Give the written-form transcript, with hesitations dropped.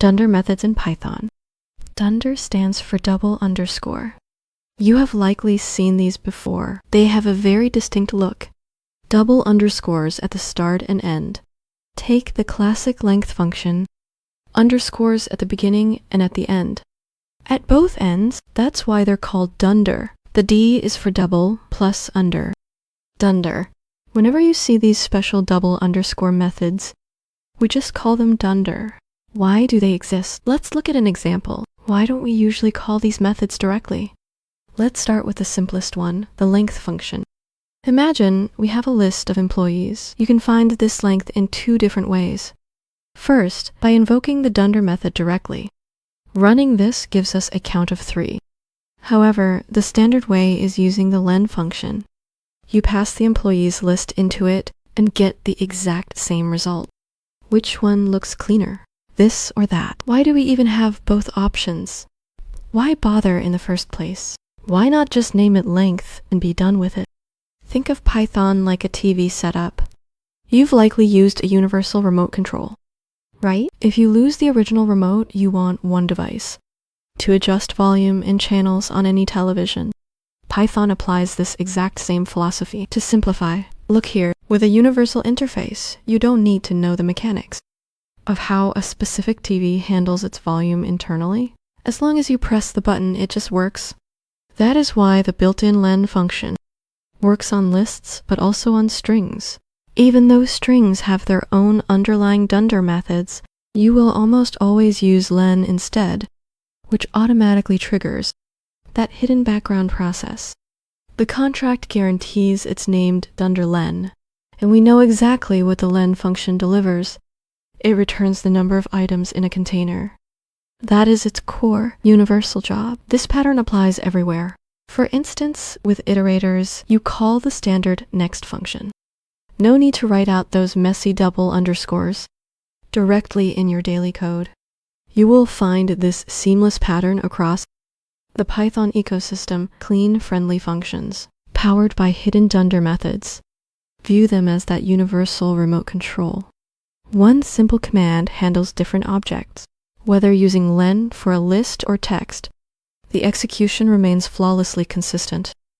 Dunder methods in Python. Dunder stands for double underscore. You have likely seen these before. They have a very distinct look. Double underscores at the start and end. Take the classic length function, underscores at the beginning and at the end. At both ends, that's why they're called dunder. The D is for double plus under. Dunder. Whenever you see these special double underscore methods, we just call them dunder. Why do they exist? Let's look at an example. Why don't we usually call these methods directly? Let's start with the simplest one, the length function. Imagine we have a list of employees. You can find this length in two different ways. First, by invoking the dunder method directly. Running this gives us a count of 3. However, the standard way is using the len function. You pass the employees list into it and get the exact same result. Which one looks cleaner? This or that? Why do we even have both options? Why bother in the first place? Why not just name it length and be done with it? Think of Python like a TV setup. You've likely used a universal remote control, right? If you lose the original remote, you want one device to adjust volume and channels on any television. Python applies this exact same philosophy to simplify. Look here, with a universal interface, you don't need to know the mechanics of how a specific TV handles its volume internally. As long as you press the button, it just works. That is why the built-in len function works on lists, but also on strings. Even though strings have their own underlying dunder methods, you will almost always use len instead, which automatically triggers that hidden background process. The contract guarantees it's named dunder len, and we know exactly what the len function delivers. It returns the number of items in a container. That is its core, universal job. This pattern applies everywhere. For instance, with iterators, you call the standard next function. No need to write out those messy double underscores directly in your daily code. You will find this seamless pattern across the Python ecosystem, clean, friendly functions, powered by hidden dunder methods. View them as that universal remote control. One simple command handles different objects. Whether using len for a list or text, the execution remains flawlessly consistent.